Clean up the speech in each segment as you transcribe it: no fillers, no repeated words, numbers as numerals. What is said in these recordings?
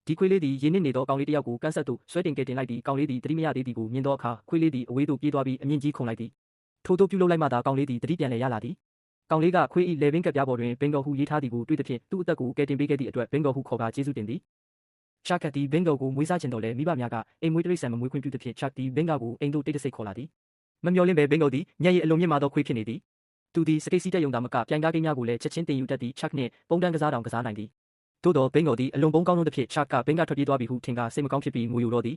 ဒီခွေးလေးသည်ရင်းနှီးနေသောကောင်လေးတစ်ယောက်ကိုကန့်ဆက်သို့ဆွဲတင်ကယ်တင်လိုက်သည်ကောင်လေးသည်သတိမရသေးသည်ကိုမြင်သောအခါခွေးလေးသည်အဝေးသို့ပြေးသွားပြီးအမြင့်ကြီးခုန်လိုက်သည်ထို့သို့ပြုလုပ်လိုက်မှသာကောင်လေးသည်သတိပြန်လည်ရလာသည်ကောင်လေးကခွေး၏လယ်ပင်ကပ်ပြားပေါ်တွင်ဘင်ဂေါဟုရေးထားသည်ကိုတွေ့သဖြင့်သူ့အသက်ကိုကယ်တင်ပေးခဲ့သည့်အတွက်ဘင်ဂေါဟုခေါ်ကာကျေးဇူးတင်သည်ချာကတ်သည်ဘင်ဂေါကိုမွေးစားချင်တော်လဲမိဘများကအိမ်မွေးတိရစ္ဆာန်မမွေးခွင့်ပြုသဖြင့်ချာသည်ဘင်ဂါကိုအိမ်သို့တိတ်တဆိတ်ခေါ်လာသည်မမျှော်လင့်ပဲဘင်ဂေါသည်ညံ့ရည်အလွန်မြင့်မာသောခွေးဖြစ်နေသည်သူသည်စကိတ်စီးတက်ယုံသာမကပြိုင်ကားကိန်းများကိုလည်းချက်ချင်းတင်ယူတတ်သည့်ချာနှင့်ပုံတန်းကစားတောင်ကစားနိုင်သည်သို့သောဘင်ဂေါသည်အလွန်ပုံကောင်းသောသဖြင့်ချာကဘင်ဂါထွက်ပြေးသွားပြီဟုထင်ကာစိတ်မကောင်းဖြစ်ပြီးငိုယိုတော့သည်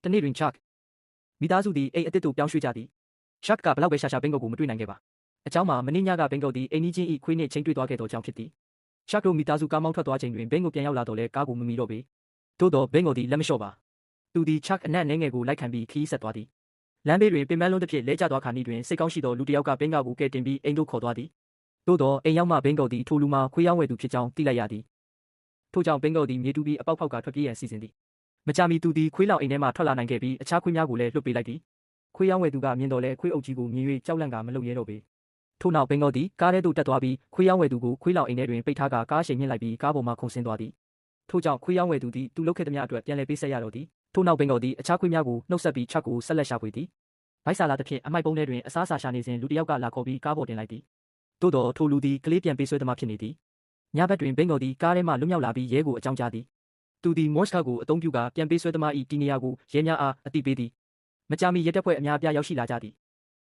တနေ့တွင်ချာမိသားစုသည်အိမ်အသစ်သို့ပြောင်းရွှေ့ကြသည်ချာကဘလောက်ပဲရှာရှာဘင်ဂေါကိုမတွေ့နိုင်ခဲ့ပါအကြောင်းမှာမင်းညကဘင်ဂေါသည်အိမ်နီးချင်း၏ခွေးနှင့်ချင်းတွေ့သွားခဲ့သောကြောင့်ဖြစ်သည်ချာတို့မိသားစုကားမောင်းထွက်သွားချိန်တွင်ဘင်ဂေါပြန်ရောက်လာတော့လဲကားကိုမမီတော့ပေသို့သောဘင်ဂေါသည်လက်မလျှော့ပါသူသည်ချာအနက်နှဲငယ်ကိုလိုက်ခံပြီးခရီးဆက်သွားသည်လမ်းဘေးတွင်ပင်ပန်းလုံးတစ်ဖြစ်လဲကျသွားခါနီးတွင်စိတ်ကောင်းရှိသောလူတစ်ယောက်ကဘင်ဂါကိုကယ်တင်ပြီးအိမ်သို့ခေါ်သွားသည်သို့သောအိမ်ရောက်မှဘင်ဂေါသည်ထိုလူမှာခွေးရောင်းဝယ်သူဖြစ်ကြောင်းသိလိုက်ရသည်ထို့ကြောင့်ဘင်ဂေါသည်မြေတူးပြီးအပေါက်ဖောက်ကထွက်ပြေးရန်စီစဉ်သည်မကြာမီသူသည်ခွေးလောင်အိမ်ထဲမှထွက်လာနိုင်ခဲ့ပြီးအခြားခွေးများကိုလည်းလွှတ်ပေးလိုက်သည်ခွေးရောင်းဝယ်သူကမြင်တော်လဲခွေးအုပ်ကြီးကိုမြင်၍ကြောက်လန့်ကမလုပ်ရဲတော့ပေထို့နောက်ဘင်ဂေါသည်ကားထဲသို့တက်သွားပြီးခွေးရောင်းဝယ်သူကိုခွေးလောင်အိမ်ထဲတွင်ပိတ်ထားကာကားရှိန်မြင့်လိုက်ပြီးကားပေါ်မှခုန်ဆင်းသွားသည်ထို့ကြောင့်ခွေးရောင်းဝယ်သူသည်သူလုပ်ခဲ့သမျှအတွက်ပြန်လည်ပေးဆက်ရတော့သည်ထို့နောက်ဘင်ဂေါသည်အခြားခွေးများကိုနှုတ်ဆက်ပြီးချာကိုဆက်လက်ရှာဖွေသည်ဗိုက်ဆာလာသဖြင့်အမိုက်ပုံးထဲတွင်အစားအစာရှာနေစဉ်လူတစ်ယောက်ကလာခေါ်ပြီးကားပေါ်တင်လိုက်သည်သို့တော်ထိုလူသည်ကလေးပြန်ပေးဆွဲသမားဖြစ်နေသည်ညဘက်တွင်ဘင်ဂေါသည်ကားထဲမှလွတ်မြောက်လာပြီးရဲကိုအကြောင်းကြားသည်သူသည်မော့ရှ်ကားကိုအသုံးပြုကာပြန်ပေးဆွဲသမား၏တီနေရာကိုရဲများအားအသိပေးသည်မကြာမီရဲတပ်ဖွဲ့အများအပြားရောက်ရှိလာကြသည်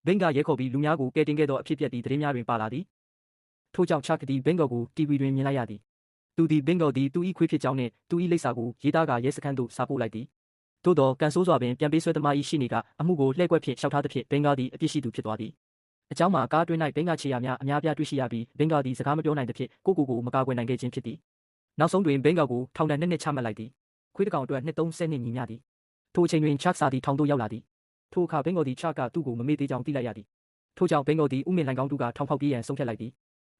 ဘင်ဂါရဲခေါ်ပြီးလူများကိုကယ်တင်ခဲ့သောအဖြစ်အပျက်သည်သတင်းများတွင်ပါလာသည်ထို့ကြောင့်ချာကသည်ဘင်ဂေါကိုတီဗီတွင်မြင်လိုက်ရသည်သူသည်ဘင်ဂေါသည်သူ၏ခွေးဖြစ်ကြောင်းနှင့်သူ၏လိပ်စာကိုရေးသားကာရဲစခန်းသို့စာပို့လိုက်သည်သို့သောကန်ဆိုးစွာပင်ပြန်ပေးဆွဲသမား၏ရှိနေကအမှုကိုလှည့်ကွက်ဖြင့်လျှောက်ထားသဖြင့်ဘင်ဂါသည်အပြစ်ရှိသူဖြစ်သွားသည်အကြောင်းမှာကားအတွင်း၌ဘင်ဂါခြေရာများအများပြားတွေ့ရှိရပြီးဘင်ဂါသည်စကားမပြောနိုင်သဖြင့်ကိုမကာကွယ်နိုင်ခဲ့ခြင်းဖြစ်သည်နောက်ဆုံးတွင်ဘင်ဂါကိုထောင်ဒဏ်2 နှစ်ချမှတ်လိုက်သည်ခွေးတစ်ကောင်အတွက်နှစ်30နှစ်ညီမျှသည်ထိုအချိန်တွင်ချာစာသည်ထောင်သို့ရောက်လာသည်ထိုအခါဘင်ဂေါသည်ချာကသူ့ကိုမမေ့သေးကြောင်းသိလိုက်ရသည်ထို့ကြောင့်ဘင်ဂေါသည်ဥမင်လိုင်ကောင်းတူကထောင်ဖောက်ပြေးရန်ဆုံးဖြတ်လိုက်သည်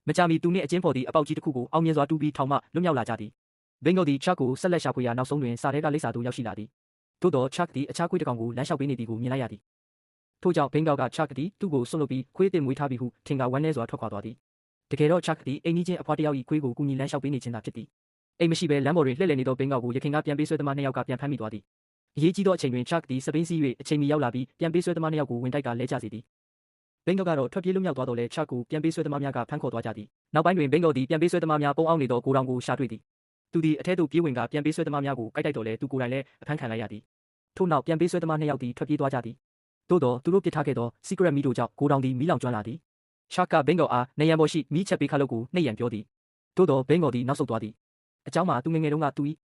မကြာမီသူနှင့်အချင်းဖော်သည်အပေါက်ကြီးတစ်ခုကိုအောင်မြင်စွာတူးပြီးထောင်မှလွတ်မြောက်လာကြသည်ဘင်ဂေါသည်ချာကိုဆက်လက်ရှာဖွေရာနောက်ဆုံးတွင်စာထဲကလိပ်စာသို့ရောက်ရှိလာသည်သို့သောချာသည်အခြားခွေးတစ်ကောင်ကိုလမ်းလျှောက်ပေးနေသည်ကိုမြင်လိုက်ရသည်ထို့ကြောင့်ဘင်ဂေါကချာသည်သူ့ကိုဆွန့်လွတ်ပြီးခွေးအသစ်မွေးထားပြီဟုထင်ကာဝမ်းနည်းစွာထွက်ခွာသွားသည်တကယ်တော့ချာသည်အိမ်နီးချင်းအဖွားတစ်ယောက်၏ခွေးကိုကူညီလမ်းလျှောက်ပေးနေခြင်းသာဖြစ်သည်အိမ်မရှိဘဲလမ်းပေါ်တွင်လှည့်လည်နေသောဘင်ဂေါကိုရခင်ကပြန်ပေးဆွဲသမား2ယောက်ကပြန်ဖမ်းမိသွားသည်အရေးကြီးသောအချိန်တွင်ချာသည်စပိန်စီး၍အချိန်မီရောက်လာပြီးပြန်ပေးဆွဲသမား2ယောက်ကိုဝင်တိုက်ကလဲကျစေသည်ဘင်ဂေါကတော့ထွက်ပြေးလွတ်မြောက်သွားတော့လဲချာကိုပြန်ပေးဆွဲသမားများကဖမ်းခေါ်သွားကြသည်နောက်ပိုင်းတွင်ဘင်ဂေါသည်ပြန်ပေးဆွဲသမားများပုံအောင်နေသောဂိုဒေါင်ကိုရှာတွေ့သည်သူသည်အထဲသို့ပြေးဝင်ကပြန်ပေးဆွဲသမားများကိုကိုက်တိုက်တော်လဲသူကိုယ်တိုင်လည်းအဖမ်းခံလိုက်ရသည်ထို့နောက်ပြန်ပေးဆွဲသမား2ယောက်သည်ထွက်ပြေးသွားကြသည်သို့သောသူတို့ပစ်ထားခဲ့သော secret မီးတို့ကြောင့်ဂိုဒေါင်သည်မီးလောင်ကျွမ်းလာသည်ချာကဘင်ဂေါအားနေရန်ပေါ်ရှိမီးချက်ပေးခါလို့ကိုနှိပ်ရန်ပြောသည်သို့သောဘင်ဂေါသည်နောက်ဆုတ်သွားသည်အကြောင်းမှာသူငယ်ငယ်တုန်းကသူ၏